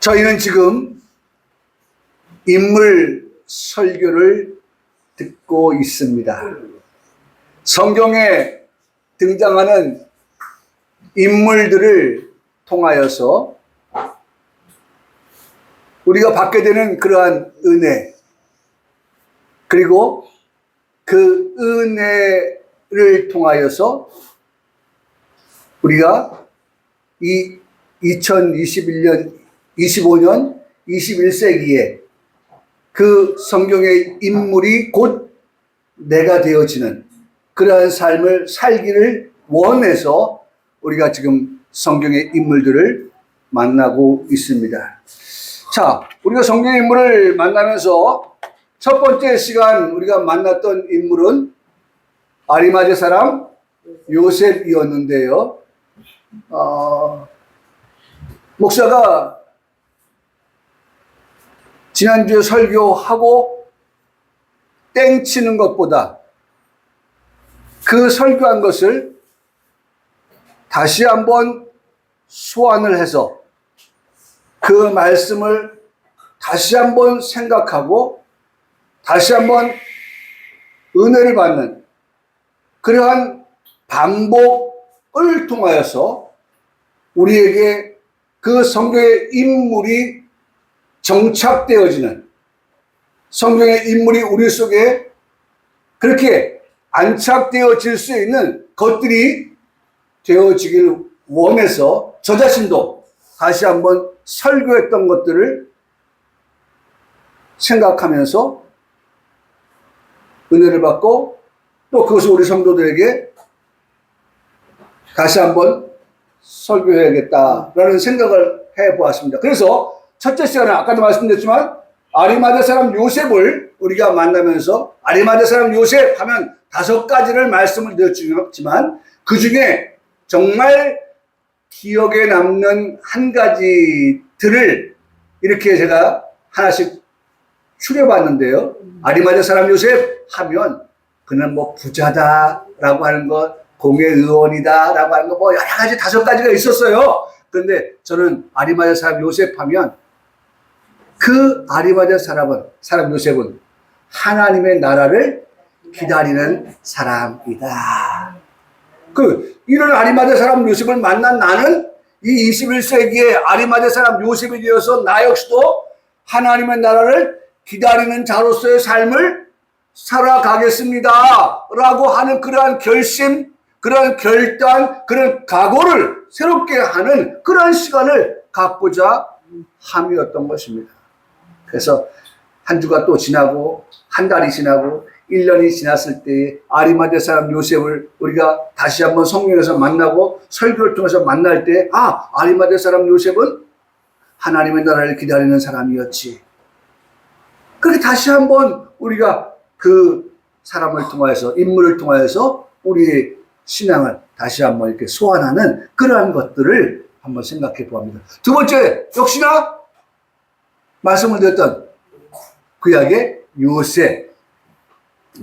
저희는 지금 인물 설교를 듣고 있습니다. 성경에 등장하는 인물들을 통하여서 우리가 받게 되는 그러한 은혜, 그리고 그 은혜를 통하여서 우리가 이 2021년, 25년, 21세기에 그 성경의 인물이 곧 내가 되어지는 그러한 삶을 살기를 원해서 우리가 지금 성경의 인물들을 만나고 있습니다. 자, 우리가 성경의 인물을 만나면서 첫 번째 시간 우리가 만났던 인물은 아리마대 사람 요셉이었는데요. 목사가 지난주에 설교하고 땡치는 것보다 그 설교한 것을 다시 한번 소환을 해서 그 말씀을 다시 한번 생각하고 다시 한번 은혜를 받는 그러한 반복을 통하여서 우리에게 그 성경의 인물이 정착되어지는, 성경의 인물이 우리 속에 그렇게 안착되어질 수 있는 것들이 되어지길 원해서 저 자신도 다시 한번 설교했던 것들을 생각하면서 은혜를 받고 또 그것을 우리 성도들에게 다시 한번 설교해야겠다라는 생각을 해보았습니다. 그래서 첫째 시간에 아까도 말씀드렸지만 아리마대 사람 요셉을 우리가 만나면서 아리마대 사람 요셉 하면 5가지를 말씀을 드렸지만 그 중에 정말 기억에 남는 한 가지들을 이렇게 제가 하나씩 추려봤는데요. 아리마대 사람 요셉 하면 그는 뭐 부자다라고 하는 것, 공회의원이다라고 하는 거 뭐 여러 가지 5가지가 있었어요. 그런데 저는 아리마대 사람 요셉 하면 그 아리마대 사람 요셉은 하나님의 나라를 기다리는 사람이다. 이런 아리마대 사람 요셉을 만난 나는 이 21세기에 아리마대 사람 요셉이 되어서 나 역시도 하나님의 나라를 기다리는 자로서의 삶을 살아가겠습니다 라고 하는 그러한 결심, 그런 결단, 그런 각오를 새롭게 하는 그런 시간을 갖고자 함이었던 것입니다. 그래서 한 주가 또 지나고 한 달이 지나고 1년이 지났을 때 아리마대 사람 요셉을 우리가 다시 한번 성경에서 만나고 설교를 통해서 만날 때 아리마대 사람 요셉은 하나님의 나라를 기다리는 사람이었지. 그렇게 다시 한번 우리가 그 사람을 통하여서 인물을 통하여서 우리의 신앙을 다시 한번 이렇게 소환하는 그러한 것들을 한번 생각해 보합니다. 두 번째, 역시나 말씀을 드렸던 구약의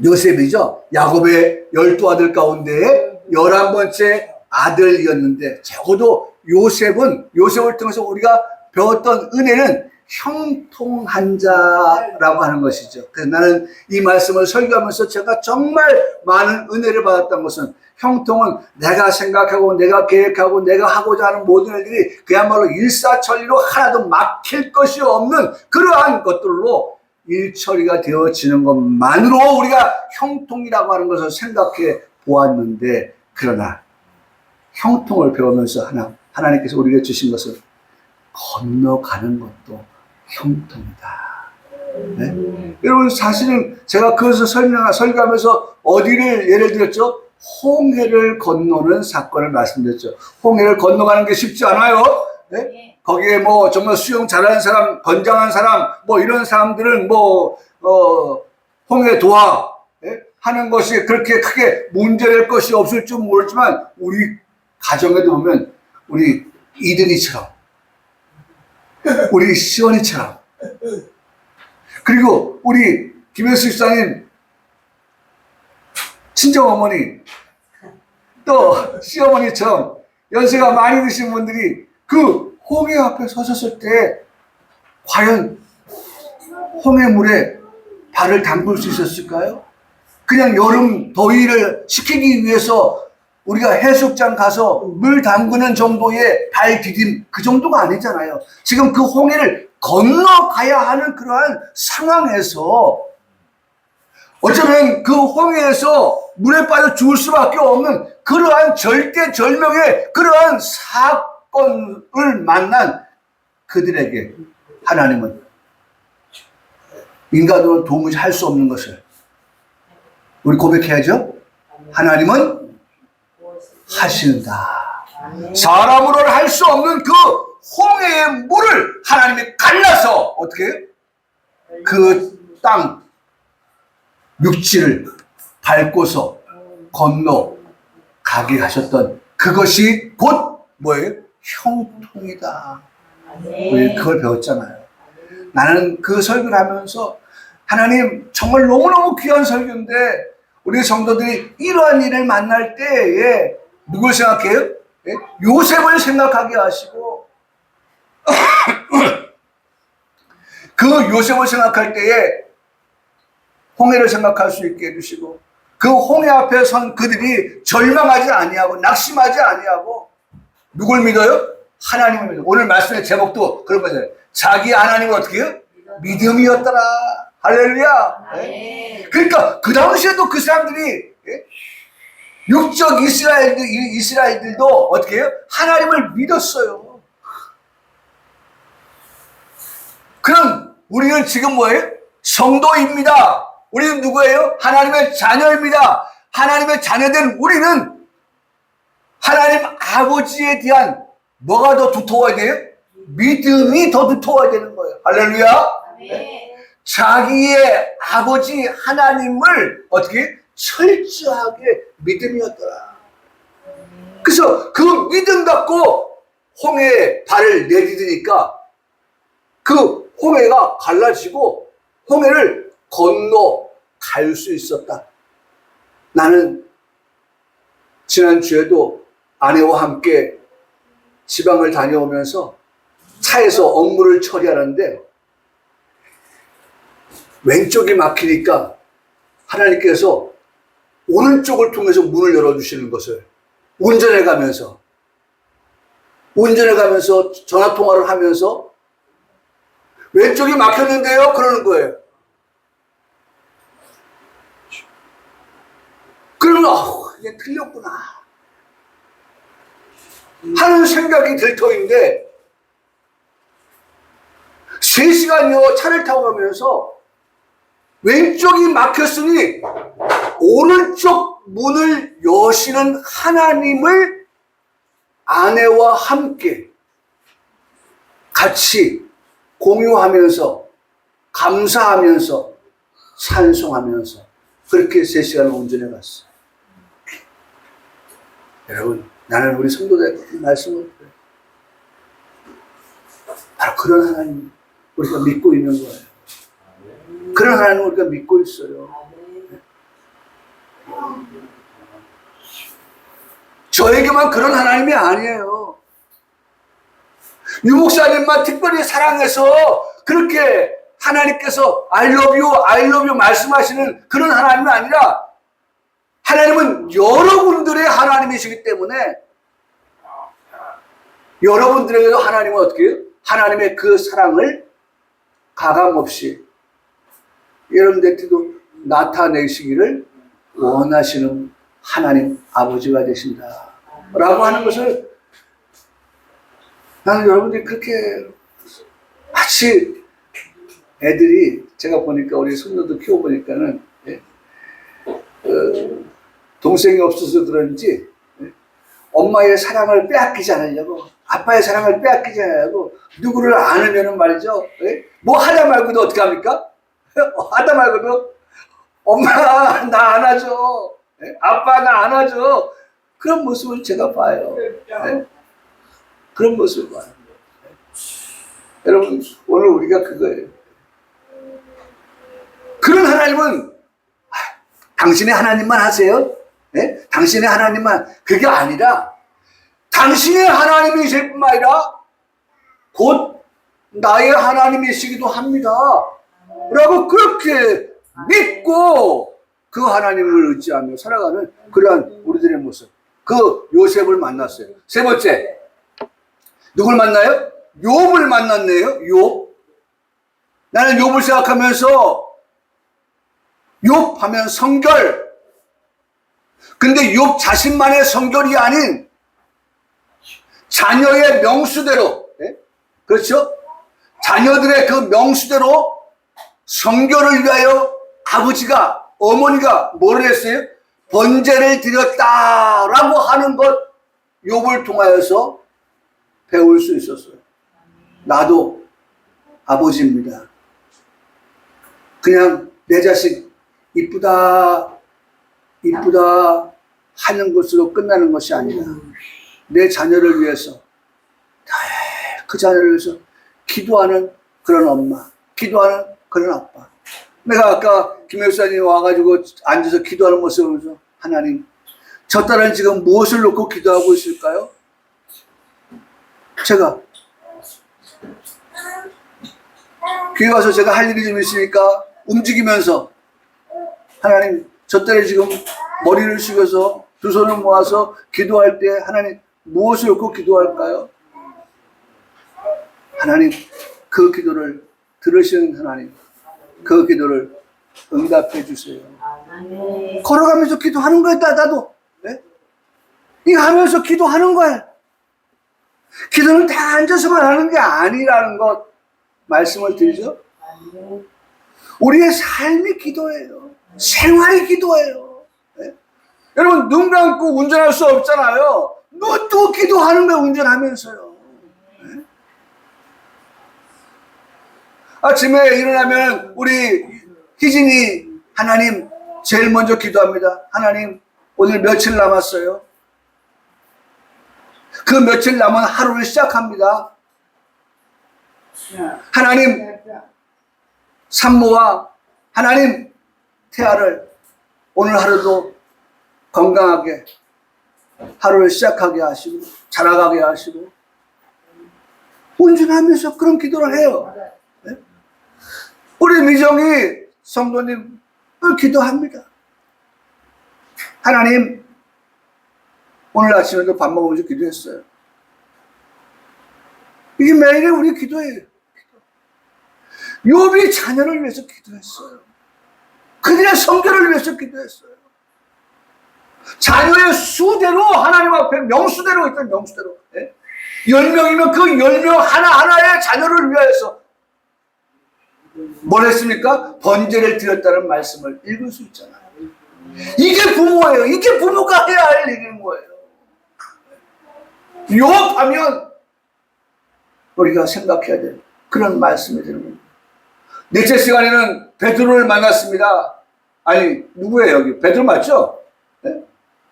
요셉이죠. 야곱의 12아들 가운데 11번째 아들이었는데 적어도 요셉을 통해서 우리가 배웠던 은혜는 형통한 자라고 하는 것이죠. 그래서 나는 이 말씀을 설교하면서 제가 정말 많은 은혜를 받았던 것은 형통은 내가 생각하고 내가 계획하고 내가 하고자 하는 모든 일들이 그야말로 일사천리로 하나도 막힐 것이 없는 그러한 것들로 일처리가 되어지는 것만으로 우리가 형통이라고 하는 것을 생각해 보았는데, 그러나 형통을 배우면서 하나님께서 우리에게 주신 것은 건너가는 것도 형통이다. 네? 여러분, 사실은 제가 그것을 설교하면서 어디를 예를 들었죠? 홍해를 건너는 사건을 말씀드렸죠. 홍해를 건너가는 게 쉽지 않아요. 네? 거기에 뭐 정말 수영 잘하는 사람, 건장한 사람, 뭐 이런 사람들은 홍해 도와 하는 것이 그렇게 크게 문제될 것이 없을 줄 모르지만 우리 가정에도 보면 우리 이든이처럼, 우리 시원이처럼, 그리고 우리 김혜수 집사님 친정어머니 또 시어머니처럼 연세가 많이 드신 분들이 그 홍해 앞에 서셨을 때 과연 홍해물에 발을 담글 수 있었을까요? 그냥 여름 더위를 식히기 위해서 우리가 해수욕장 가서 물 담그는 정도의 발 디딤 그 정도가 아니잖아요. 지금 그 홍해를 건너가야 하는 그러한 상황에서 어쩌면 그 홍해에서 물에 빠져 죽을 수밖에 없는 그러한 절대절명의 그러한 사건을 만난 그들에게 하나님은 인간으로 도무지 할 수 없는 것을 우리 고백해야죠. 하나님은 하신다. 사람으로는 할 수 없는 그 홍해의 물을 하나님이 갈라서 어떻게 그 땅 육지를 밟고서 건너가게 하셨던 그것이 곧 뭐예요? 형통이다. 우리 그걸 배웠잖아요. 나는 그 설교를 하면서 하나님 정말 너무너무 귀한 설교인데 우리 성도들이 이러한 일을 만날 때에 누굴 생각해요? 요셉을 생각하게 하시고 그 요셉을 생각할 때에 홍해를 생각할 수 있게 해주시고 그 홍해 앞에 선 그들이 절망하지 아니하고 낙심하지 아니하고 누굴 믿어요? 하나님을 믿어요. 오늘 말씀의 제목도 그런 거잖아요. 자기 하나님은 어떻게 해요? 믿음이었더라. 할렐루야. 네. 그러니까 그 당시에도 그 사람들이 육적 이스라엘들도 어떻게 해요? 하나님을 믿었어요. 그럼 우리는 지금 뭐예요? 성도입니다. 우리는 누구예요? 하나님의 자녀입니다. 하나님의 자녀된 우리는 하나님 아버지에 대한 뭐가 더 두터워야 돼요? 믿음이 더 두터워야 되는 거예요. 할렐루야. 네. 자기의 아버지 하나님을 어떻게 철저하게 믿음이었더라. 그래서 그 믿음 갖고 홍해에 발을 내디디니까 그 홍해가 갈라지고 홍해를 건너갈 수 있었다. 나는 지난주에도 아내와 함께 지방을 다녀오면서 차에서 업무를 처리하는데 왼쪽이 막히니까 하나님께서 오른쪽을 통해서 문을 열어주시는 것을 운전해 가면서 전화통화를 하면서 왼쪽이 막혔는데요? 그러는 거예요. 그러면 이게 틀렸구나 하는 생각이 들 터인데 3시간여 차를 타고 가면서 왼쪽이 막혔으니 오른쪽 문을 여시는 하나님을 아내와 함께 같이 공유하면서 감사하면서 찬송하면서 그렇게 3시간을 운전해 갔어요. 여러분, 나는 우리 성도들에게 말씀을 드려요. 바로 그런 하나님 우리가 믿고 있는 거예요. 그런 하나님 우리가 믿고 있어요. 저에게만 그런 하나님이 아니에요. 유 목사님만 특별히 사랑해서 그렇게 하나님께서 I love you 말씀하시는 그런 하나님이 아니라 하나님은 여러분들의 하나님이시기 때문에 여러분들에게도 하나님은 어떻게 해요? 하나님의 그 사랑을 가감없이 여러분들께도 나타내시기를 원하시는 하나님 아버지가 되신다 라고 하는 것을 나는 여러분들이 그렇게 마치 애들이 제가 보니까 우리 손녀도 키워보니까는 동생이 없어서 그런지 엄마의 사랑을 빼앗기지 않으려고 아빠의 사랑을 빼앗기지 않으려고 누구를 안으면은 말이죠. 뭐 하다 말고도 어떻게 합니까? 하다 말고도 엄마 나 안아줘. 아빠 나 안아줘. 그런 모습을 제가 봐요. 그런 모습을 봐요. 여러분 오늘 우리가 그거예요. 그런 하나님은 당신의 하나님만 하세요? 네? 당신의 하나님만 그게 아니라 당신의 하나님이실 뿐만 아니라 곧 나의 하나님이시기도 합니다. 라고 그렇게 믿고 그 하나님을 의지하며 살아가는 그러한 우리들의 모습. 그 요셉을 만났어요. 세 번째, 누굴 만나요? 욥을 만났네요. 욥. 나는 욥을 생각하면서 욥 하면 성결. 근데 욥 자신만의 성결이 아닌 자녀의 명수대로, 그렇죠? 자녀들의 그 명수대로 성결을 위하여 아버지가, 어머니가 뭐를 했어요? 번제를 드렸다라고 하는 것, 욥을 통하여서 배울 수 있었어요. 나도 아버지입니다. 그냥 내 자식 이쁘다 하는 것으로 끝나는 것이 아니라 내 자녀를 위해서, 그 자녀를 위해서 기도하는 그런 엄마, 기도하는 그런 아빠. 내가 아까 김 목사님 와가지고 앉아서 기도하는 모습을 보면서 하나님, 저 딸은 지금 무엇을 놓고 기도하고 있을까요? 제가 귀에 와서 제가 할 일이 좀 있으니까 움직이면서 하나님, 저 딸이 지금 머리를 숙여서 두 손을 모아서 기도할 때 하나님 무엇을 놓고 기도할까요? 하나님, 그 기도를 들으시는 하나님, 그 기도를 응답해 주세요. 걸어가면서 기도하는 거야, 나도. 네? 이거 하면서 기도하는 거야. 기도는 다 앉아서만 하는 게 아니라는 것 말씀을 드리죠. 우리의 삶이 기도예요. 생활이 기도예요. 네? 여러분, 눈 감고 운전할 수 없잖아요. 눈 뜨고 기도하는 거예요, 운전하면서요. 네? 아침에 일어나면 우리 희진이 하나님 제일 먼저 기도합니다. 하나님, 오늘 며칠 남았어요. 그 며칠 남은 하루를 시작합니다. 하나님, 산모와 하나님, 태아를 오늘 하루도 건강하게 하루를 시작하게 하시고 자라가게 하시고 운전하면서 그런 기도를 해요. 네? 우리 미정이 성도님을 기도합니다. 하나님, 오늘 아침에도 밥 먹으면서 기도했어요. 이게 매일의 우리 기도예요. 욥이 자녀를 위해서 기도했어요. 그들의 성결을 위해서 기도했어요. 자녀의 수대로 하나님 앞에 명수대로 있던 명수대로. 10명이면 그 10명 하나하나의 자녀를 위하여서 뭘 했습니까? 번제를 드렸다는 말씀을 읽을 수 있잖아요. 이게 부모예요. 이게 부모가 해야 할 일인 거예요. 욥 하면 우리가 생각해야 될 그런 말씀이 되는 겁니다. 넷째 시간에는 베드로를 만났습니다. 아니, 누구예요, 여기? 베드로 맞죠? 네?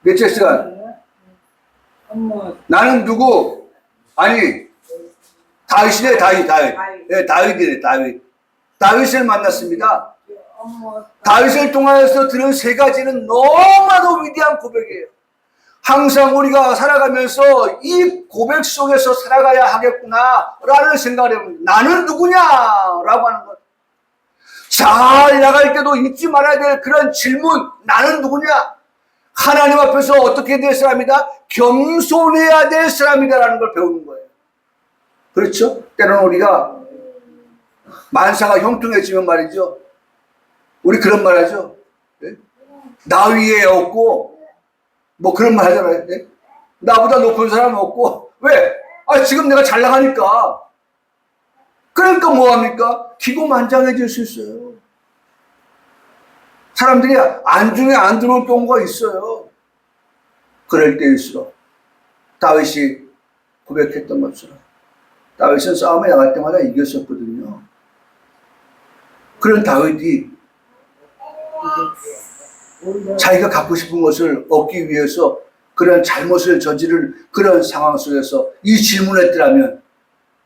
넷째 시간. 나는 누구? 아니, 다윗이네, 다윗. 네, 다윗이네, 다윗. 다윗을 만났습니다. 다윗을 통하여서 들은 세 가지는 너무나도 위대한 고백이에요. 항상 우리가 살아가면서 이 고백 속에서 살아가야 하겠구나 라는 생각을 해봅니다. 나는 누구냐 라고 하는 것. 잘 나갈 때도 잊지 말아야 될 그런 질문, 나는 누구냐? 하나님 앞에서 어떻게 될 사람이다? 겸손해야 될 사람이다라는 걸 배우는 거예요. 그렇죠? 때로는 우리가 만사가 형통해지면 말이죠. 우리 그런 말 하죠. 네? 나 위에 없고 뭐 그런 말 하잖아요. 네? 나보다 높은 사람 없고. 왜? 아, 지금 내가 잘 나가니까. 그러니까 뭐합니까? 기고만장해질 수 있어요. 사람들이 안중에 안 들어올 경우가 있어요. 그럴 때일수록 다윗이 고백했던 것처럼 다윗은 싸움에 나갈 때마다 이겼었거든요. 그런 다윗이 자기가 갖고 싶은 것을 얻기 위해서 그런 잘못을 저지를 그런 상황 속에서 이 질문을 했더라면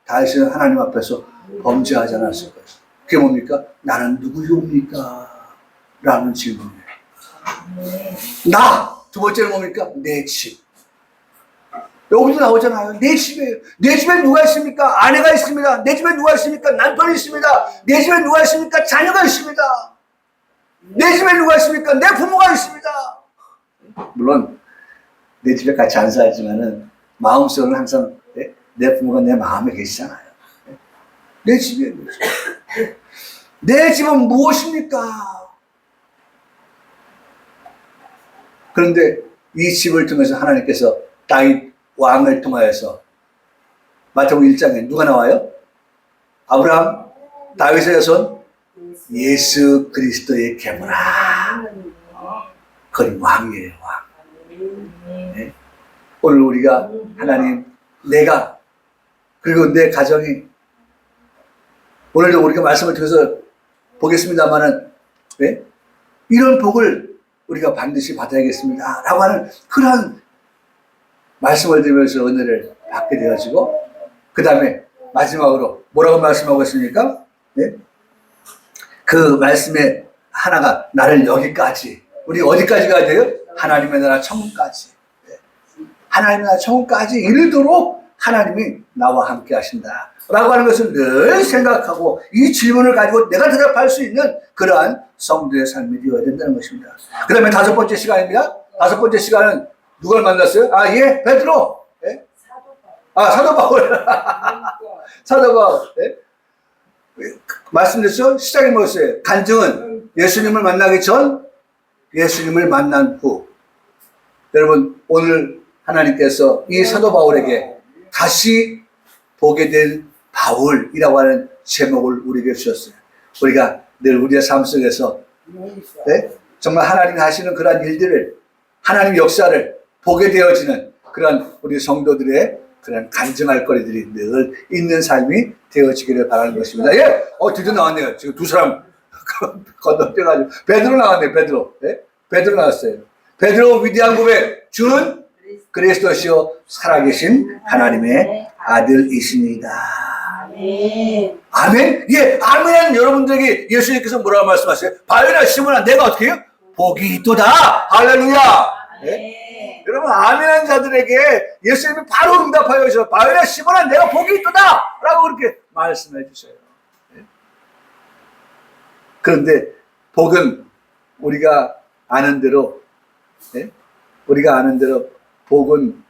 다윗은 하나님 앞에서 범죄하지 않았을 거예요. 그게 뭡니까? 나는 누구입니까? 라는 질문이에요. 나! 두 번째는 뭡니까? 내 집. 여기도 나오잖아요. 내 집에. 내 집에 누가 있습니까? 아내가 있습니다. 내 집에 누가 있습니까? 남편이 있습니다. 내 집에 누가 있습니까? 자녀가 있습니다. 내 집에 누가 있습니까? 내 부모가 있습니다. 물론 내 집에 같이 안 살지만은 마음속으로는 항상 내 부모가 내 마음에 계시잖아요. 내 집에. 내 집은 무엇입니까? 그런데 이 집을 통해서 하나님께서 다윗 왕을 통하여서 마태복음 1장에 누가 나와요? 아브라함, 다윗의 자손, 예수 그리스도의 계보라. 그건 왕이에요, 왕. 네? 오늘 우리가 하나님, 내가, 그리고 내 가정이, 오늘도 우리가 말씀을 통해서 보겠습니다만은, 네? 이런 복을 우리가 반드시 받아야겠습니다. 라고 하는 그런 말씀을 드리면서 은혜를 받게 되어지고, 그 다음에 마지막으로 뭐라고 말씀하고 있습니까? 네? 그 말씀의 하나가 나를 여기까지, 우리 어디까지 가야 돼요? 하나님의 나라 천국까지. 네. 하나님의 나라 천국까지 이르도록 하나님이 나와 함께 하신다. 라고 하는 것을 늘 생각하고 이 질문을 가지고 내가 대답할 수 있는 그러한 성도의 삶이 되어야 된다는 것입니다. 그 다음에 다섯 번째 시간입니다. 다섯 번째 시간은 누굴 만났어요? 예, 베드로. 예? 사도 바울. 사도 바울. 예? 말씀드렸죠? 시작이 뭐였어요? 간증은 예수님을 만나기 전, 예수님을 만난 후. 여러분, 오늘 하나님께서 이 사도 바울에게 다시 보게 된 바울이라고 하는 제목을 우리에게 주셨어요. 우리가 늘 우리의 삶 속에서 네? 정말 하나님이 하시는 그러한 일들을, 하나님 역사를 보게 되어지는 그런 우리 성도들의 그런 간증할 거리들이 늘 있는 삶이 되어지기를 바라는 것입니다. 예, 드디어 나왔네요. 지금 두 사람 건너뛰어가지고 베드로 나왔네요. 베드로, 네? 베드로 나왔어요. 베드로 위대한 고백, 주는 그리스도시요 살아계신 하나님의 아들이십니다. 아멘. 아멘. 예, 아멘. 여러분들에게 예수님께서 뭐라고 말씀하세요? 바요나 시몬아, 내가 어떻게 해요? 복이 있도다. 할렐루야. 네? 여러분, 아멘한 자들에게 예수님이 바로 응답하여 주셔서 바요나 시몬아, 내가 복이 있도다. 라고 그렇게 말씀해 주셔요. 네? 그런데 복은 우리가 아는 대로, 네? 우리가 아는 대로 복은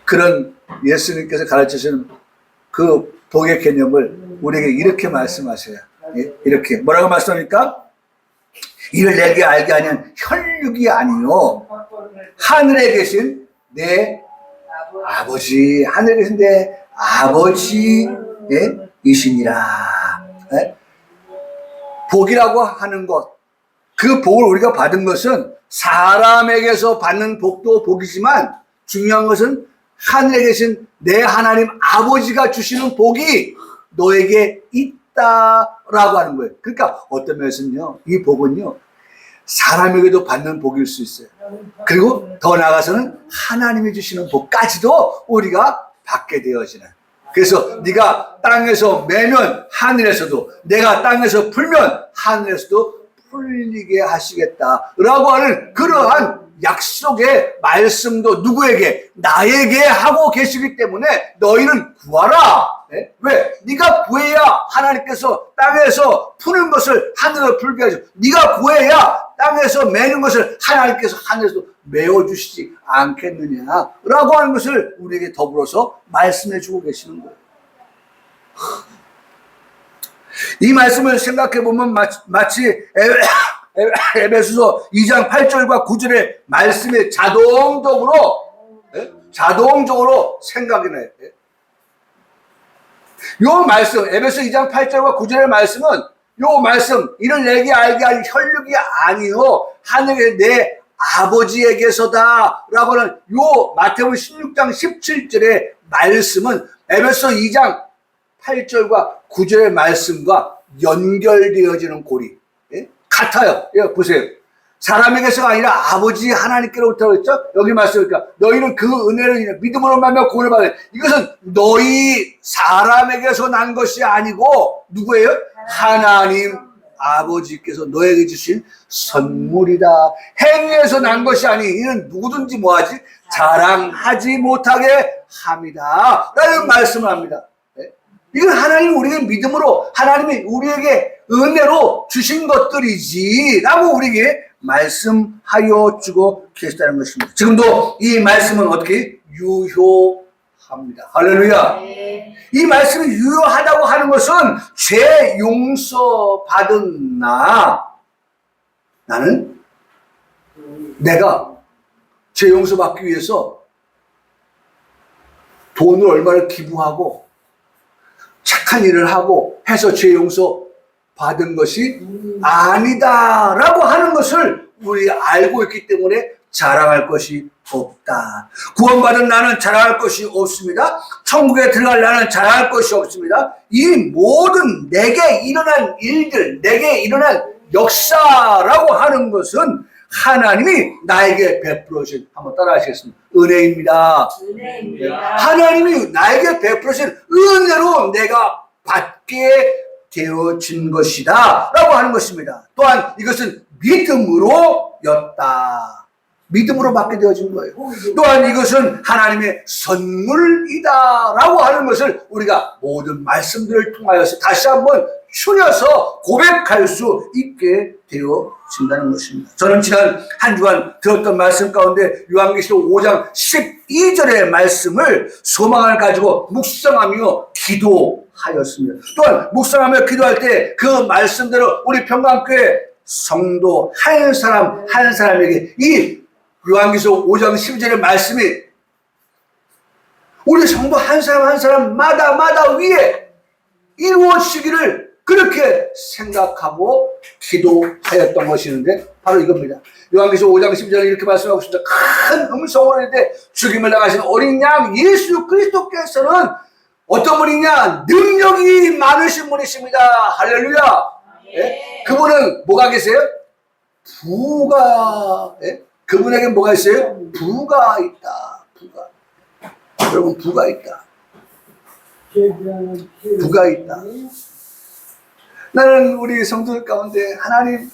그런 예수님께서 가르치시는 그 복의 개념을 우리에게 이렇게 말씀하세요. 예? 이렇게 뭐라고 말씀합니까? 이를 내게 알게 하는 혈육이 아니요 하늘에 계신 내 아버지, 하늘에 계신 내 아버지 이시니라. 예? 복이라고 하는 것, 그 복을 우리가 받은 것은 사람에게서 받는 복도 복이지만 중요한 것은 하늘에 계신 내 하나님 아버지가 주시는 복이 너에게 있다라고 하는 거예요. 그러니까 어떤 면에서는요, 이 복은요, 사람에게도 받는 복일 수 있어요. 그리고 더 나아가서는 하나님이 주시는 복까지도 우리가 받게 되어지는. 그래서 네가 땅에서 매면 하늘에서도, 내가 땅에서 풀면 하늘에서도 풀리게 하시겠다라고 하는 그러한 약속의 말씀도 누구에게? 나에게 하고 계시기 때문에 너희는 구하라. 네? 왜? 네가 구해야 하나님께서 땅에서 푸는 것을 하늘로 풀게 하죠. 네가 구해야 땅에서 매는 것을 하나님께서 하늘에서 메어주시지 않겠느냐라고 하는 것을 우리에게 더불어서 말씀해 주고 계시는 거예요. 이 말씀을 생각해 보면 마치 에베소서 2장 8절과 9절의 말씀이 자동적으로 생각이 나요. 요 말씀, 에베소 2장 8절과 9절의 말씀은 요 말씀, 이를 내게 알게 할 혈육이 아니요 하늘의 내 아버지에게서다 라고 하는 요 마태복음 16장 17절의 말씀은 에베소 2장 8절과 9절의 말씀과 연결되어지는 고리. 예? 같아요. 예, 보세요. 사람에게서가 아니라 아버지 하나님께로부터 그랬죠? 여기 말씀이니까 너희는 그 은혜를 인해 믿음으로 말미암아 구원을 받으라. 이것은 너희 사람에게서 난 것이 아니고 누구예요? 하나님 아버지께서 너에게 주신 선물이다. 행위에서 난 것이 아니 이는 누구든지 뭐하지? 자랑하지 못하게 함이다 라는 말씀을 합니다. 이건 하나님 우리에게 믿음으로 하나님이 우리에게 은혜로 주신 것들이지 라고 우리에게 말씀하여 주고 계시다는 것입니다. 지금도 이 말씀은 어떻게 유효합니다. 할렐루야. 이 말씀이 유효하다고 하는 것은 죄 용서 받은 나는 내가 죄 용서 받기 위해서 돈을 얼마를 기부하고 착한 일을 하고 해서 죄 용서 받은 것이 아니다라고 하는 것을 우리 알고 있기 때문에 자랑할 것이 없다. 구원받은 나는 자랑할 것이 없습니다. 천국에 들어갈 나는 자랑할 것이 없습니다. 이 모든 내게 일어난 일들, 내게 일어난 역사라고 하는 것은 하나님이 나에게 베풀어주신, 한번 따라 하시겠습니다. 은혜입니다. 하나님이 나에게 베풀어주신 은혜로 내가 받게 되어진 것이다 라고 하는 것입니다. 또한 이것은 믿음으로였다. 믿음으로 받게 되어진 거예요. 또한 이것은 하나님의 선물이다 라고 하는 것을 우리가 모든 말씀들을 통하여서 다시 한번 추려서 고백할 수 있게 되어진다는 것입니다. 저는 지난 한 주간 들었던 말씀 가운데 요한계시록 5장 12절의 말씀을 소망을 가지고 묵상하며 기도하였습니다. 또한 묵상하며 기도할 때 그 말씀대로 우리 평강교회 성도 한 사람 한 사람에게 이 요한계시록 5장 12절의 말씀이 우리 성도 한 사람 한 사람마다 위에 이루어지기를 그렇게 생각하고 기도하였던 것이는데 바로 이겁니다. 요한계시록 5장 12절에 이렇게 말씀하고 있습니다. 큰 음성으로 이르되 죽임을 당하신 어린 양 예수 그리스도께서는 어떤 분이냐? 능력이 많으신 분이십니다. 할렐루야. 예? 그분은 뭐가 계세요? 부가. 예? 그분에게 뭐가 있어요? 부가 있다. 부가. 여러분 부가 있다. 부가 있다. 나는 우리 성도들 가운데 하나님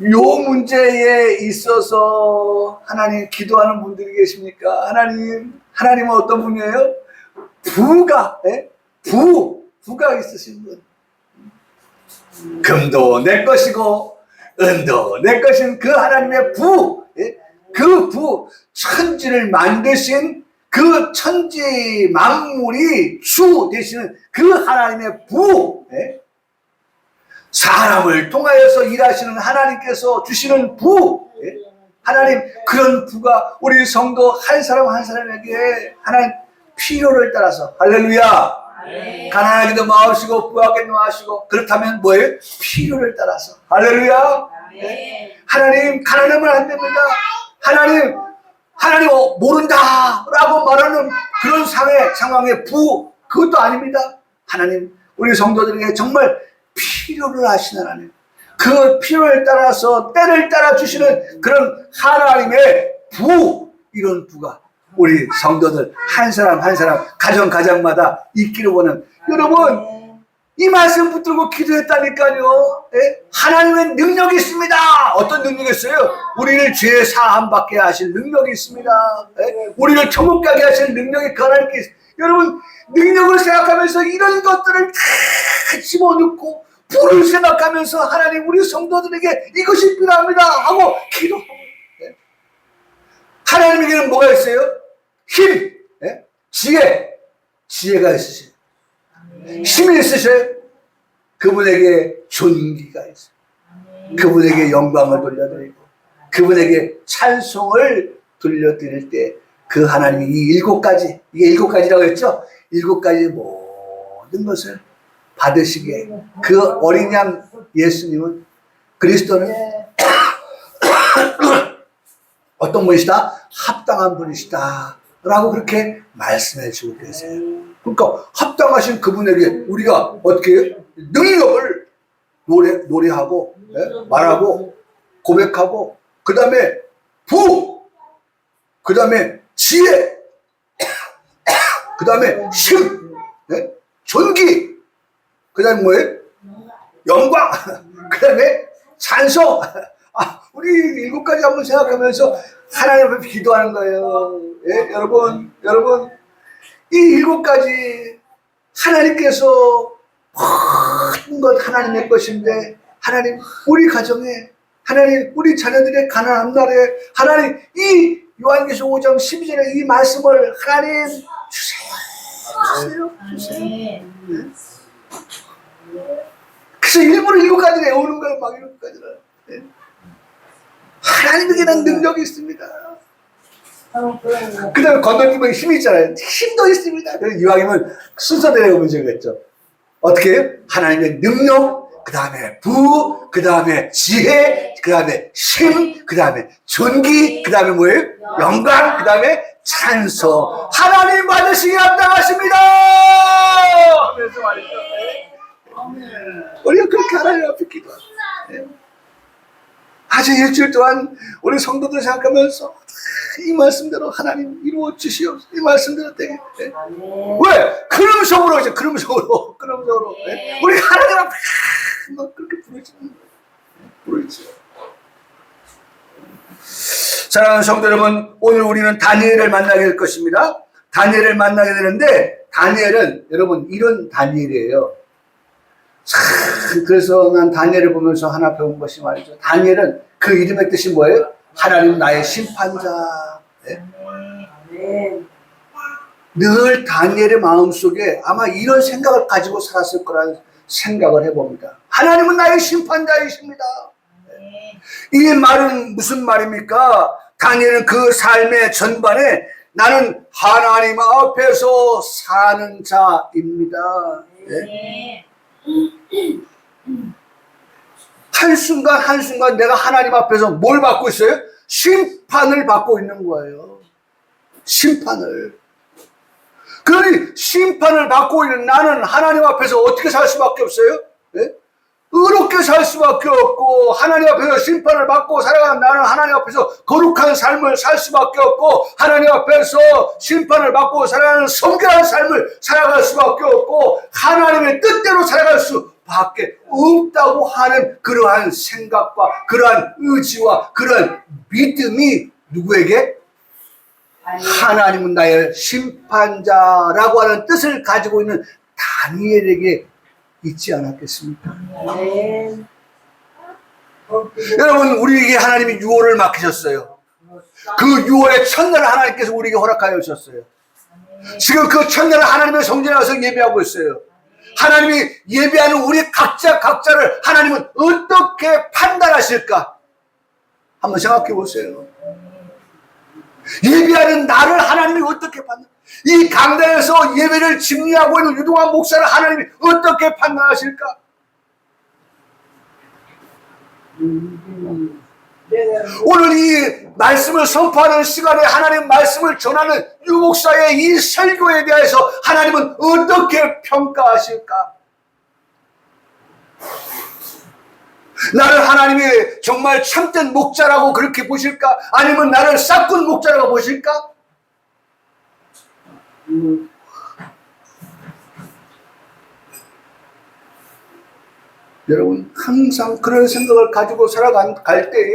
요 문제에 있어서 하나님 기도하는 분들이 계십니까? 하나님은 어떤 분이에요? 부가, 예? 부가 있으신 분. 금도 내 것이고 은도 내 것인 그 하나님의 부, 예? 그 부, 천지를 만드신 그 천지 만물이 주 되시는 그 하나님의 부, 예? 사람을 통하여서 일하시는 하나님께서 주시는 부, 예? 하나님 그런 부가 우리 성도 한 사람 한 사람에게 하나님 필요를 따라서 할렐루야. 네. 가난하기도 마시고 부하게도 마시고 그렇다면 뭐예요? 필요를 따라서 할렐루야. 네. 하나님 가난하면 안 됩니다. 하나님 모른다 라고 말하는 그런 상황의 부 그것도 아닙니다. 하나님 우리 성도들에게 정말 필요를 하시는 하나님, 그 필요를 따라서 때를 따라 주시는 그런 하나님의 부, 이런 부가 우리 성도들 한 사람 한 사람 가정마다 있기를 원하는 여러분 이 말씀 붙들고 기도했다니까요. 예? 하나님의 능력이 있습니다. 어떤 능력이 있어요? 우리를 죄 사함 받게 하실 능력이 있습니다. 예? 우리를 천국 가게 하실 능력이 그 하나님께 있습니다. 여러분 능력을 생각하면서 이런 것들을 다 집어넣고 불을 생각하면서 하나님 우리 성도들에게 이것이 필요합니다 하고 기도하고 예? 하나님에게는 뭐가 있어요? 힘, 예? 지혜가 있으세요. 힘이 있으셔요. 그분에게 존귀가 있어요. 그분에게 영광을 돌려드리고 그분에게 찬송을 돌려드릴 때 그 하나님이 이 이게 일곱 가지라고 했죠? 일곱 가지 모든 것을 받으시기에 그 어린 양 예수님은 그리스도는 어떤 분이시다? 합당한 분이시다 라고 그렇게 말씀해 주고 계세요. 그러니까 합당하신 그분에게 우리가 어떻게 해요? 능력을 노래하고 말하고 고백하고 그 다음에 그 다음에 지혜 그 다음에 힘 존귀 그 다음에 뭐예요? 영광, 그 다음에 찬송. 우리 7가지 한번 생각하면서 하나님 앞에 기도하는 거예요. 예? 여러분, 이 7가지 하나님께서 모든 것 하나님의 것인데, 하나님, 우리 가정에, 하나님, 우리 자녀들의 가난한 날에, 하나님, 이 요한계시록 5장 12절에 이 말씀을 하나님 주세요. 그래서 일부러 7가지를 외우는 거예요. 막 7가지를. 네. 하나님에게는 능력이 있습니다. 그 다음에 건너뛰면 힘이 있잖아요. 힘도 있습니다. 그래서 이왕이면 순서대로 외우면 되겠죠. 어떻게 해요? 하나님의 능력, 그 다음에 부, 그 다음에 지혜, 그 다음에 힘, 그 다음에 존귀, 그 다음에 뭐예요? 영광, 그 다음에 찬송. 하나님 받으시기 합당하십니다! 하면서 말이죠. 우리가 그렇게 하나님 앞에 기도합니다. 아주 일주일 동안 우리 성도들 생각하면서 이 말씀대로 하나님 이루어 주시옵소서. 이 말씀대로 되게. 왜? 그럼성으로 이제 그럼성으로. 우리 하나님 앞에 막 그렇게 부르지. 사랑하는 성도 여러분, 오늘 우리는 다니엘을 만나게 될 것입니다. 다니엘을 만나게 되는데, 다니엘은 여러분 이런 다니엘이에요. 그래서 난 다니엘을 보면서 하나 배운 것이 말이죠. 다니엘은 그 이름의 뜻이 뭐예요? 하나님 나의 심판자. 네? 늘 다니엘의 마음속에 아마 이런 생각을 가지고 살았을 거라는 생각을 해봅니다. 하나님은 나의 심판자이십니다. 네. 이 말은 무슨 말입니까? 다니엘은 그 삶의 전반에 나는 하나님 앞에서 사는 자입니다. 네? 한순간 내가 하나님 앞에서 뭘 받고 있어요? 심판을 받고 있는 거예요. 심판을. 그러니 심판을 받고 있는 나는 하나님 앞에서 어떻게 살 수밖에 없어요? 네? 의롭게 살 수밖에 없고, 하나님 앞에서 심판을 받고 살아가는 나는 하나님 앞에서 거룩한 삶을 살 수밖에 없고, 하나님 앞에서 심판을 받고 살아가는 성결한 삶을 살아갈 수밖에 없고, 하나님의 뜻대로 살아갈 수밖에 없다고 하는 그러한 생각과 그러한 의지와 그러한 믿음이 누구에게? 하나님은 나의 심판자라고 하는 뜻을 가지고 있는 다니엘에게 있지 않았겠습니까? 여러분, 우리에게 하나님이 유월을 맡기셨어요. 그 유월의 첫날을 하나님께서 우리에게 허락하여 주셨어요. 지금 그 첫날을 하나님의 성전에 와서 예배하고 있어요. 하나님이 예배하는 우리 각자를 하나님은 어떻게 판단하실까? 한번 생각해 보세요. 예배하는 나를 하나님이 어떻게 판단? 이 강단에서 예배를 집리하고 있는 유동환 목사를 하나님이 어떻게 판단하실까? 오늘 이 말씀을 선포하는 시간에 하나님 말씀을 전하는 유 목사의 이 설교에 대해서 하나님은 어떻게 평가하실까? 나를 하나님이 정말 참된 목자라고 그렇게 보실까? 아니면 나를 싹군 목자라고 보실까? 여러분, 항상 그런 생각을 가지고 살아갈 때에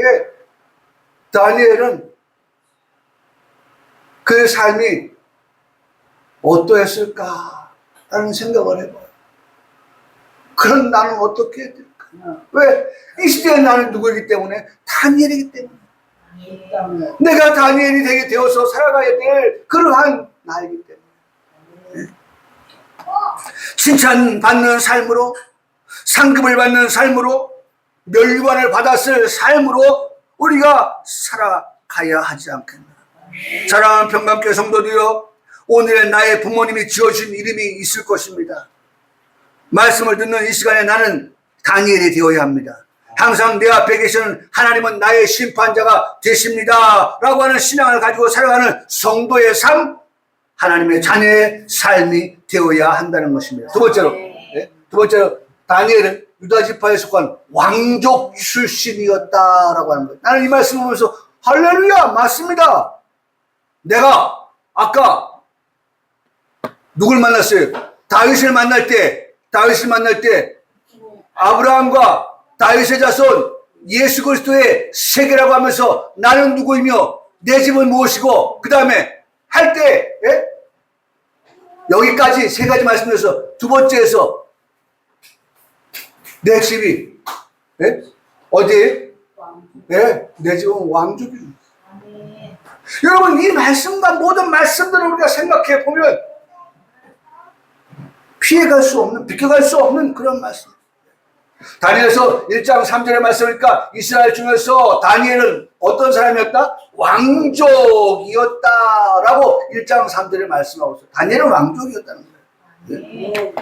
다니엘은 그의 삶이 어떠했을까라는 생각을 해봐요. 그런 나는 어떻게 해야 될까? 왜? 이 시대에 나는 누구이기 때문에? 다니엘이기 때문에. 내가 다니엘이 되게 되어서 살아가야 될 그러한 나이기 때문에. 칭찬받는 삶으로, 상급을 받는 삶으로, 멸관을 받았을 삶으로 우리가 살아가야 하지 않겠나. 사랑하는 평강교회 성도들이여, 오늘의 나의 부모님이 지어준 이름이 있을 것입니다. 말씀을 듣는 이 시간에 나는 다니엘이 되어야 합니다. 항상 내 앞에 계시는 하나님은 나의 심판자가 되십니다 라고 하는 신앙을 가지고 살아가는 성도의 삶, 하나님의 자녀의 삶이 되어야 한다는 것입니다. 두 번째로 다니엘은 유다 지파에 속한 왕족 출신이었다라고 하는 거예요. 나는 이 말씀을 보면서 할렐루야, 맞습니다. 내가 아까 누굴 만났어요? 다윗을 만날 때 아브라함과 다윗의 자손 예수 그리스도의 세계라고 하면서 나는 누구이며 내 집은 무엇이고 그 다음에 할 때 여기까지 세 가지 말씀드려서 두 번째에서 내 집이 어디? 내 집은 왕족이죠. 여러분 이 말씀과 모든 말씀들을 우리가 생각해 보면 피해갈 수 없는, 비껴갈 수 없는 그런 말씀. 다니엘서 1장 3절의 말씀이니까 이스라엘 중에서 다니엘은 어떤 사람이었다? 왕족이었다라고 1장 3절에 말씀하고 있어요. 다니엘은 왕족이었다는 거예요.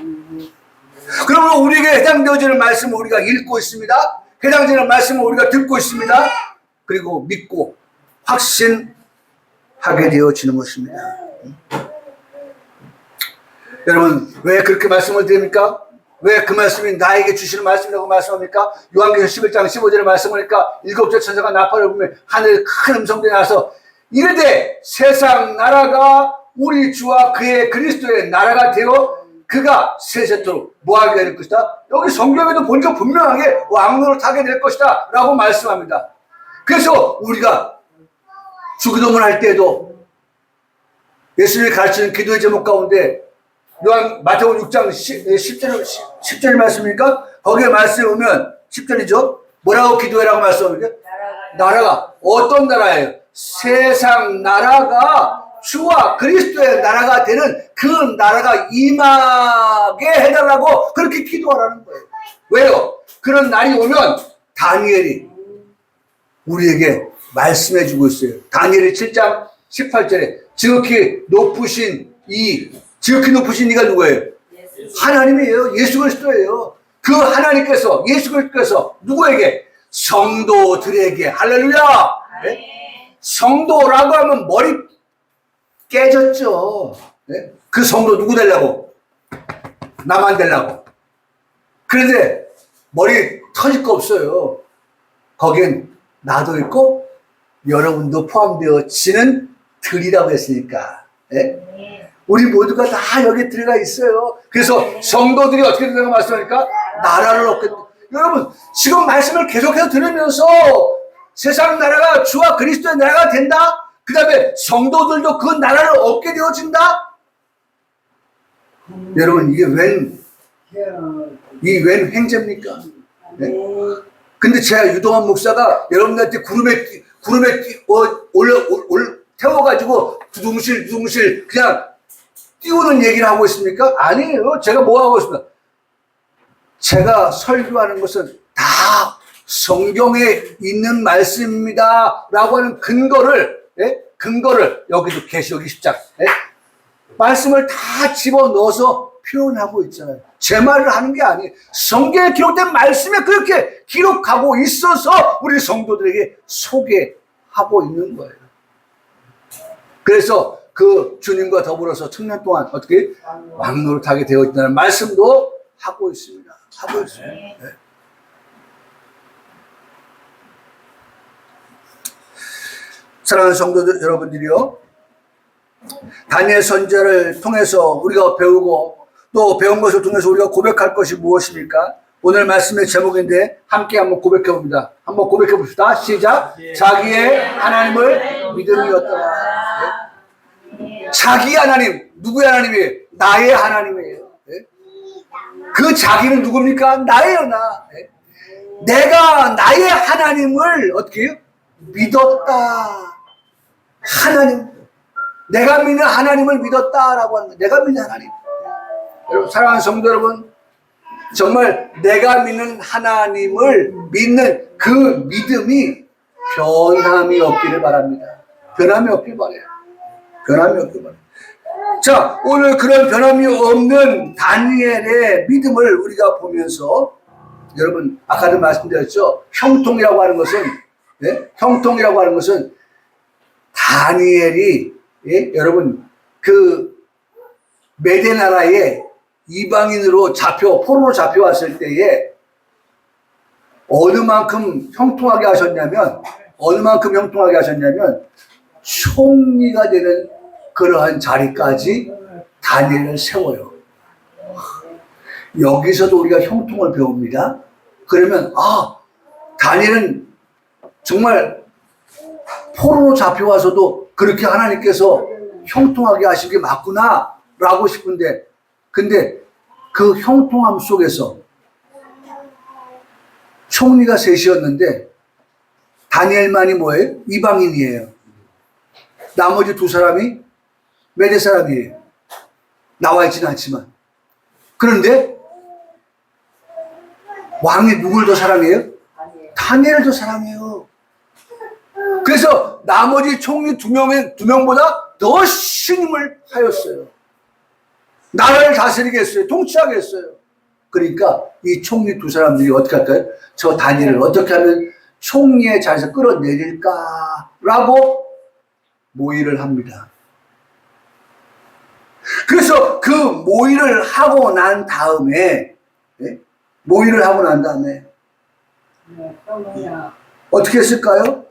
그러면 우리에게 해당되어지는 말씀을 우리가 읽고 있습니다. 해당되는 말씀을 우리가 듣고 있습니다. 그리고 믿고 확신하게 되어지는 것입니다. 여러분 왜 그렇게 말씀을 드립니까? 왜 그 말씀이 나에게 주시는 말씀이라고 말씀합니까? 요한계시록 11장 15절에 말씀하니까 일곱째 천사가 나팔을 불며 하늘에 큰 음성들이 나서 이르되 세상 나라가 우리 주와 그의 그리스도의 나라가 되어 그가 세세토록 뭐하게 될 것이다. 여기 성경에도 보니까 분명하게 왕노를 타게 될 것이다 라고 말씀합니다. 그래서 우리가 주기도문 할 때도 예수님이 가르치는 기도의 제목 가운데 마태복음 6장 10절 말씀입니까? 거기에 말씀에 보면 10절이죠. 뭐라고 기도해라고 말씀합니까? 나라가 어떤 나라예요? 세상 나라가 주와 그리스도의 나라가 되는 그 나라가 임하게 해달라고 그렇게 기도하라는 거예요. 왜요? 그런 날이 오면 다니엘이 우리에게 말씀해주고 있어요. 다니엘이 7장 18절에 지극히 높으신 이가 누구예요? 하나님이에요. 예수 그리스도예요. 그 하나님께서 예수 그리스도께서 누구에게? 성도들에게. 할렐루야. 네? 성도라고 하면 머리 깨졌죠. 네? 그 성도 누구 되려고? 나만 되려고. 그런데 머리 터질 거 없어요. 거긴 나도 있고 여러분도 포함되어지는 들이라고 했으니까. 네? 우리 모두가 다 여기 들어가 있어요. 그래서 성도들이 어떻게 된다고 말씀하니까 나라를 얻게. 여러분 지금 말씀을 계속해서 들으면서 세상 나라가 주와 그리스도의 나라가 된다. 그 다음에 성도들도 그 나라를 얻게 되어진다. 여러분 이게 웬 횡재입니까? 네? 근데 제가 유동환 목사가 여러분들한테 구름에 태워가지고 두둥실 그냥 띄우는 얘기를 하고 있습니까? 아니에요. 제가 뭐 하고 있습니까? 제가 설교하는 것은 다 성경에 있는 말씀입니다. 라고 하는 근거를 여기도 계시록 20장 말씀을 다 집어넣어서 표현하고 있잖아요. 제 말을 하는 게 아니에요. 성경에 기록된 말씀에 그렇게 기록하고 있어서 우리 성도들에게 소개하고 있는 거예요. 그래서 그 주님과 더불어서 천년 동안 어떻게 왕노를 타게 되어 있다는 말씀도 하고 있습니다. 하고 있습니다. 네. 사랑하는 성도들 여러분들이요, 다니엘 선지자를 통해서 우리가 배우고 또 배운 것을 통해서 우리가 고백할 것이 무엇입니까? 오늘 말씀의 제목인데 함께 한번 고백해 봅니다. 한번 고백해 봅시다. 시작. 자기의 하나님을 믿음이었더라. 자기 하나님, 누구의 하나님이에요? 나의 하나님이에요. 그 자기는 누굽니까? 나예요, 나. 내가 나의 하나님을 어떻게 해요? 믿었다. 하나님. 내가 믿는 하나님을 믿었다라고 하는 거예요. 내가 믿는 하나님. 여러분, 사랑하는 성도 여러분, 정말 내가 믿는 하나님을 믿는 그 믿음이 변함이 없기를 바랍니다. 변함이 없길 바라요. 변함이 없길 바랍니다. 자, 오늘 그런 변함이 없는 다니엘의 믿음을 우리가 보면서 여러분, 아까도 말씀드렸죠. 형통이라고 하는 것은 형통이라고 하는 것은 다니엘이 여러분 그 메대 나라에 이방인으로 포로로 잡혀왔을 때에 어느 만큼 형통하게 하셨냐면 총리가 되는 그러한 자리까지 다니엘을 세워요. 여기서도 우리가 형통을 배웁니다. 그러면 다니엘은 정말 포로로 잡혀와서도 그렇게 하나님께서 형통하게 하신 게 맞구나 라고 싶은데, 근데 그 형통함 속에서 총리가 셋이었는데 다니엘만이 뭐예요? 이방인이에요. 나머지 두 사람이 메대 사람이에요. 나와 있지는 않지만. 그런데 왕이 누굴 더 사랑해요? 다니엘을 더 사랑해요. 그래서 나머지 총리 두 명보다 더 신임을 하였어요. 나라를 다스리겠어요. 통치하겠어요. 그러니까 이 총리 두 사람들이 어떻게 할까요? 저 다니엘을 어떻게 하면 총리의 자리에서 끌어내릴까라고 모의를 합니다. 그래서 그 모의를 하고 난 다음에 어떻게 했을까요?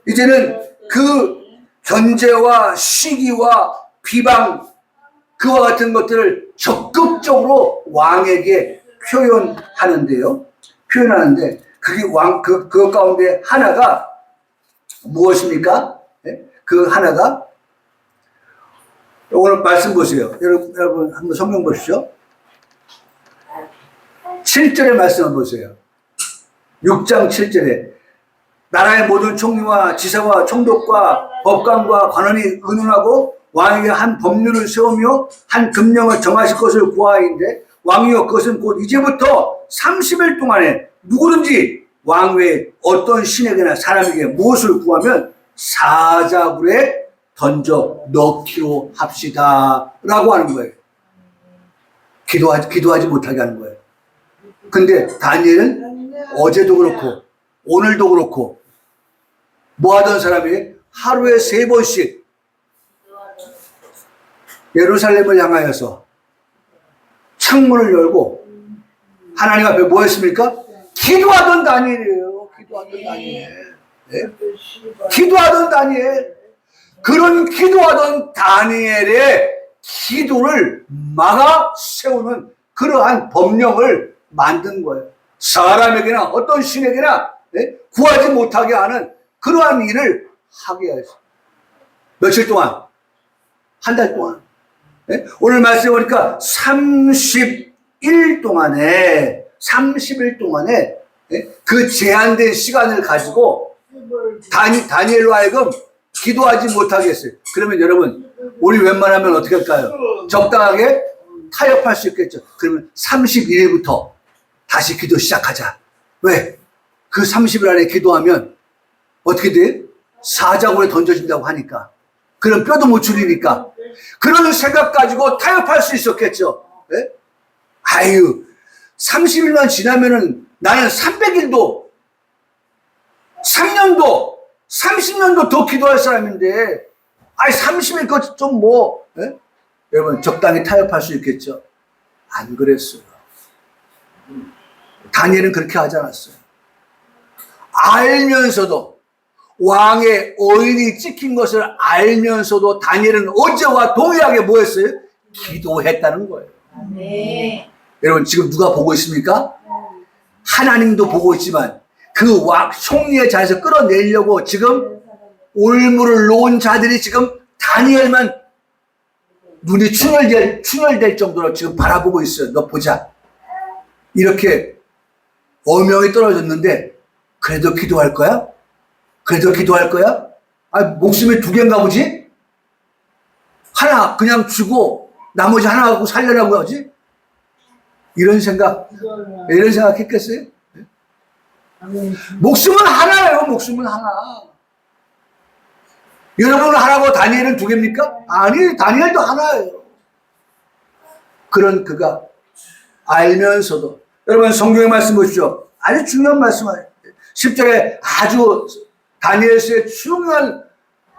이제는 그 견제와 시기와 비방 그와 같은 것들을 적극적으로 왕에게 표현하는데 그게 그 가운데 하나가 무엇입니까? 그 하나가 오늘 말씀 보세요. 여러분 한번 성경 보시죠. 7절의 말씀을 보세요. 6장 7절에 나라의 모든 총리와 지사와 총독과 법관과 관원이 의논하고 왕에게 한 법률을 세우며 한 금령을 정하실 것을 구하인데 왕이여 그것은 곧 이제부터 30일 동안에 누구든지 왕 외에 어떤 신에게나 사람에게 무엇을 구하면 사자굴에 던져 넣기로 합시다 라고 하는 거예요. 기도하지 못하게 하는 거예요. 근데 다니엘은 어제도 그렇고 오늘도 그렇고 뭐 하던 사람이 하루에 3번씩 예루살렘을 향하여서 창문을 열고 하나님 앞에 뭐 했습니까? 기도하던 다니엘이에요. 기도하던 다니엘. 그런 기도하던 다니엘의 기도를 막아 세우는 그러한 법령을 만든 거예요. 사람에게나 어떤 신에게나 구하지 못하게 하는 그러한 일을 하게 하죠. 며칠 동안? 한 달 동안. 오늘 말씀해 보니까 30일 동안에 그 제한된 시간을 가지고 다니엘로 하여금 기도하지 못하게 했어요. 그러면 여러분 우리 웬만하면 어떻게 할까요? 적당하게 타협할 수 있겠죠. 그러면 31일부터 다시 기도 시작하자. 왜? 그 30일 안에 기도하면 어떻게 돼요? 사자굴에 던져진다고 하니까. 그럼 뼈도 못 추리니까. 그런 생각 가지고 타협할 수 있었겠죠. 네? 30일만 지나면은 나는 300일도 3년도 30년도 더 기도할 사람인데 30일 것 좀 뭐 여러분 적당히 타협할 수 있겠죠. 안 그랬어요. 다니엘은 그렇게 하지 않았어요. 알면서도 왕의 어인이 찍힌 것을 알면서도 다니엘은 어제와 동일하게 뭐 했어요? 기도했다는 거예요. 네. 여러분 지금 누가 보고 있습니까? 하나님도 보고 있지만 그 총리의 자리에서 끌어내려고 지금 올무를 놓은 자들이 지금 다니엘만 눈이 충혈될 정도로 지금 바라보고 있어요. 너 보자. 이렇게 어명이 떨어졌는데 그래도 기도할 거야? 목숨이 2개인가 보지? 하나 그냥 주고 나머지 하나 갖고 살려라고 하지? 이런 생각 했겠어요? 목숨은 하나예요. 목숨은 하나. 여러분은 하나고 다니엘은 2개입니까? 아니, 다니엘도 하나예요. 그런 그가 알면서도 여러분 성경의 말씀 보십시오. 아주 중요한 말씀이에요. 10절에 아주 다니엘서의 중요한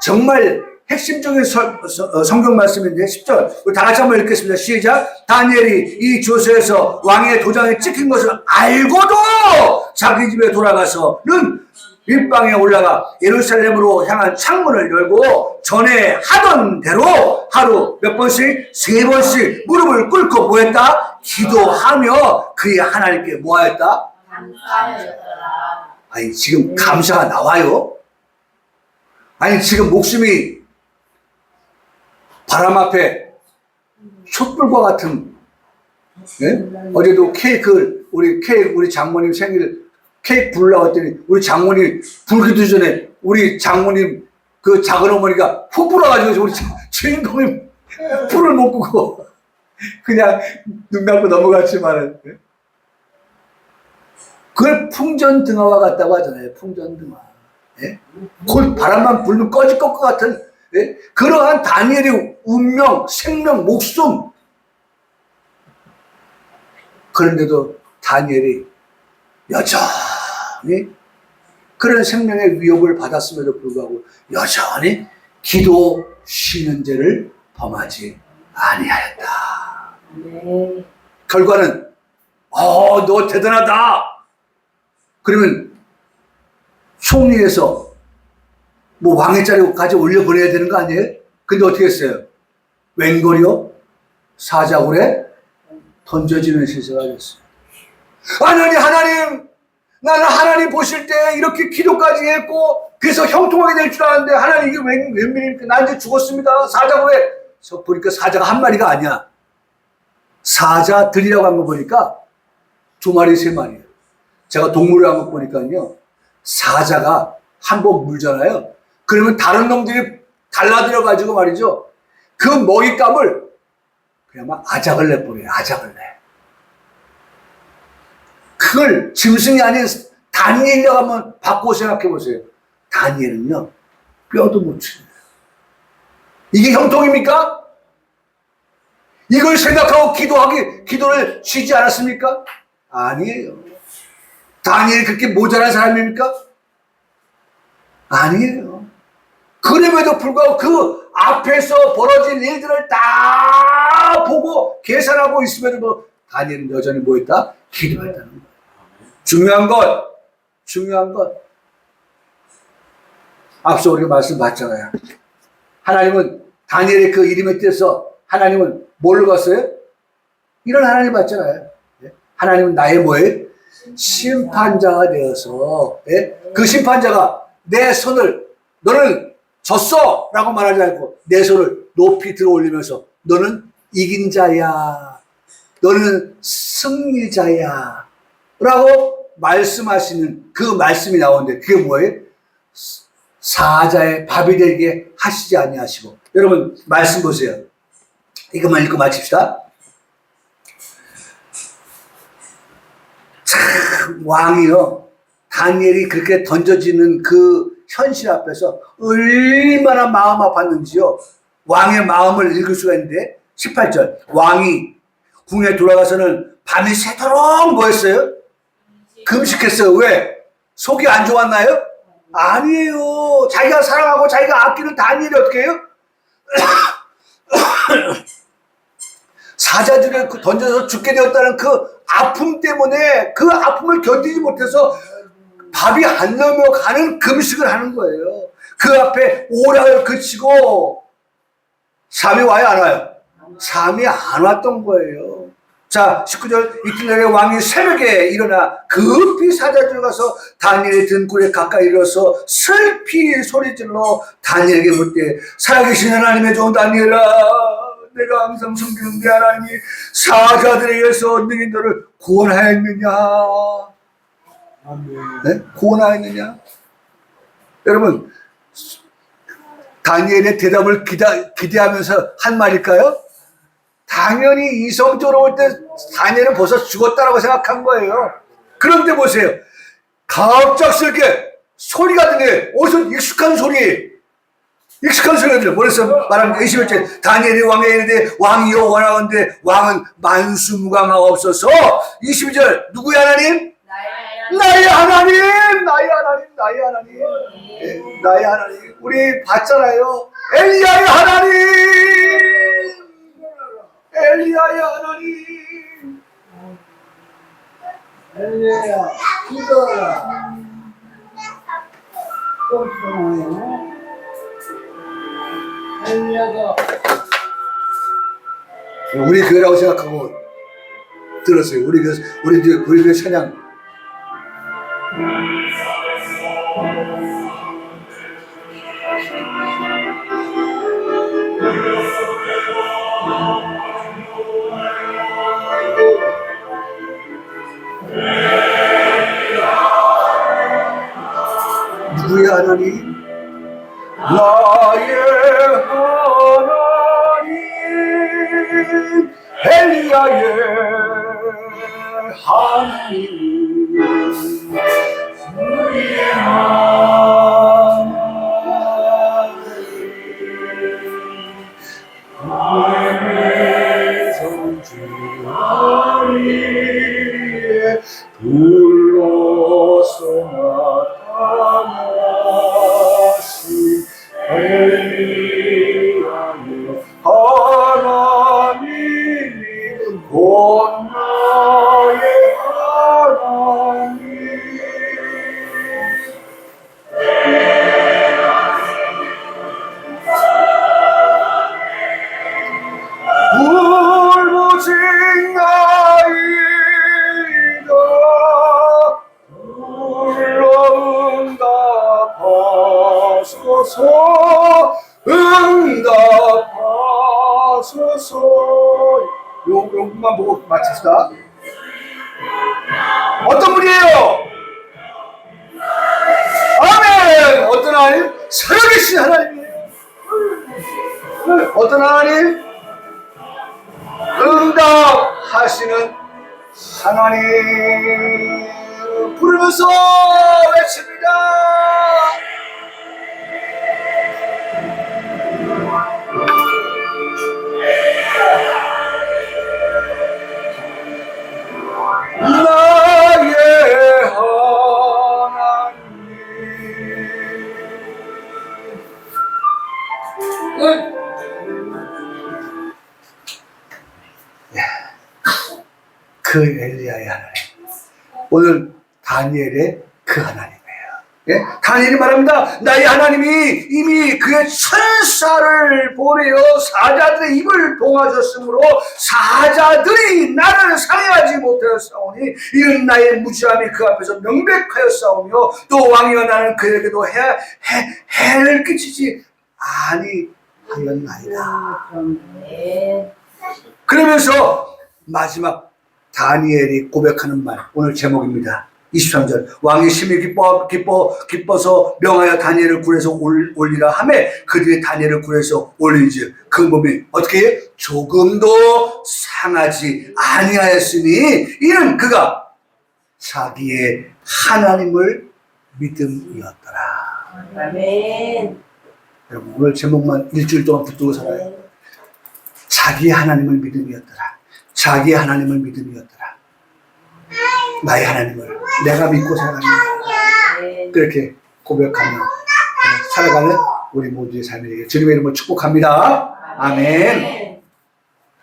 정말 핵심적인 성경 말씀인데 10절 우리 다 같이 한번 읽겠습니다. 시작. 다니엘이 이 조서에서 왕의 도장에 찍힌 것을 알고도 자기 집에 돌아가서는 윗방에 올라가 예루살렘으로 향한 창문을 열고 전에 하던 대로 하루 몇 번씩? 3번씩 무릎을 꿇고 뭐 했다? 기도하며 그의 하나님께 뭐 하였다? 감사하였더라. 아니 지금 감사가 나와요? 아니 지금 목숨이 바람 앞에 촛불과 같은, 예? 어제도 우리 장모님 생일 케이크 부르려고 했더니 우리 장모님 불기도 전에 우리 장모님 그 작은 어머니가 푹 불어가지고 우리 주인공이 불을 못 끄고 그냥 눈 감고 넘어갔지만은, 예? 그걸 풍전등화와 같다고 하잖아요. 풍전등화. 예? 곧 바람만 불면 꺼질 것 같은, 예? 그러한 다니엘의 운명, 생명, 목숨. 그런데도 다니엘이 여전히 그런 생명의 위협을 받았음에도 불구하고 여전히 기도 쉬는 죄를 범하지 아니하였다. 네. 결과는 너 대단하다. 그러면 총리에서 뭐 왕의 자리까지 올려보내야 되는 거 아니에요? 근데 어떻게 했어요? 웬걸요? 사자굴에 던져지는 시세가 됐어요. 아니 하나님, 나는 하나님 보실 때 이렇게 기도까지 했고 그래서 형통하게 될 줄 알았는데 하나님 이게 웬일입니까? 나 이제 죽었습니다. 사자굴에 보니까 사자가 한 마리가 아니야. 사자들이라고 한 거 보니까 2마리 3마리예요. 제가 동물을 한 거 보니까요, 사자가 한 번 물잖아요. 그러면 다른 놈들이 달라들어 가지고 말이죠, 그 먹잇감을 그냥 막 아작을 내버려요. 아작을 내. 그걸 짐승이 아닌 다니엘이라고 한번 바꾸고 생각해 보세요. 다니엘은요, 뼈도 못 치네요. 이게 형통입니까? 이걸 생각하고 기도를 쉬지 않았습니까? 아니에요. 다니엘이 그렇게 모자란 사람입니까? 아니에요. 그럼에도 불구하고 그 앞에서 벌어진 일들을 다 보고 계산하고 있음에도 다니엘은 여전히 뭐 했다? 기도했다는 거예요. 중요한 것. 앞서 우리가 말씀 봤잖아요. 하나님은 다니엘의 그 이름에 띄어서 하나님은 뭘로 갔어요? 이런 하나님 봤잖아요. 하나님은 나의 뭐예요? 심판자가 되어서, 예? 그 심판자가 내 손을, 너는 졌어! 라고 말하지 않고 내 손을 높이 들어 올리면서 너는 이긴 자야. 너는 승리자야. 라고 말씀하시는 그 말씀이 나오는데 그게 뭐예요? 사자의 밥이 되게 하시지 아니하시고. 여러분 말씀 보세요. 이것만 읽고 마칩시다. 참 왕이요, 다니엘이 그렇게 던져지는 그 현실 앞에서 얼마나 마음 아팠는지요, 왕의 마음을 읽을 수가 있는데 18절 왕이 궁에 돌아가서는 밤이 새도록 뭐 했어요? 금식했어요. 왜? 속이 안 좋았나요? 아니에요. 자기가 사랑하고 자기가 아끼는 다니엘이 어떻게 해요? 사자들에 던져서 죽게 되었다는 그 아픔 때문에 그 아픔을 견디지 못해서 밥이 안 넘어가는 금식을 하는 거예요. 그 앞에 오락을 그치고 잠이 와요, 안 와요? 잠이 안 왔던 거예요. 자, 19절 이튿날에 왕이 새벽에 일어나 급히 사자들 가서 다니엘의 등굴에 가까이 이르러서 슬피 소리질러 다니엘에게 묻되, 살아계신 하나님의 종 다니엘아, 내가 항상 섬기는 내 하나님이 사자들에 의해서 너희 너를 구원하였느냐? 네? 구원하였느냐? 여러분, 다니엘의 대답을 기대하면서 한 말일까요? 당연히 이성적으로 볼 때 다니엘은 벌써 죽었다라고 생각한 거예요. 그런데 보세요. 갑작스럽게 소리가 들려요. 어디서 익숙한 소리가 들려요. 뭐랬어? 말하면 21절 다니엘이 왕에 이르되 왕이여 원하건대 왕은 만수무강하옵소서. 22절 누구의 하나님? 나의 하나님. 네, 나의 하나님. 우리 봤잖아요. 엘리야의 하나님. 엘리야의 하나님. 엘리야 기도하라. 우리 교회라고 생각하고 들었어요. 우리 교회 찬양. 누구의 하나님? 나의 하나님, 엘리야의 하나님, 우리의 하나님, 성주하리에 불러서 나타나신 엘리야의 하나님이 곧 나의 하나님. 울부짖 나이다 불러 응답하소서 응답하소서. 요것만 보고 마칩시다. 어떤 분이에요? 아멘. 어떤 하나님? 살아계신 하나님이에요. 어떤 하나님? 응답하시는 하나님. 부르면서 외칩니다. 나의 하나님. 그 엘리야의 하나님. 오늘 다니엘의 그 하나님이에요. 예? 다니엘이 말합니다. 나의 하나님이 이미 그의 천사를 보내어 사자들의 입을 봉하셨으므로 사자들이 나를 상해하지 못하였사오니 이는 나의 무지함이 그 앞에서 명백하였사오며 또 왕이여 나는 그에게도 해를 끼치지 아니하였나이다. 그러면서 마지막 다니엘이 고백하는 말, 오늘 제목입니다. 23절. 왕이 심히 기뻐서 명하여 다니엘을 굴에서 올리라 하매 그들이 다니엘을 굴에서 올린즉 그 몸이 어떻게 해? 조금도 상하지 아니하였으니 이는 그가 자기의 하나님을 믿음이었더라. 아멘. 여러분 오늘 제목만 일주일 동안 붙들고 살아요. 자기의 하나님을 믿음이었더라. 자기의 하나님을 믿음이었더라. 나의 하나님을 내가 믿고 살아가는 그렇게 고백하며 살아가는 우리 모두의 삶이 되길 주님의 이름으로 축복합니다. 아멘.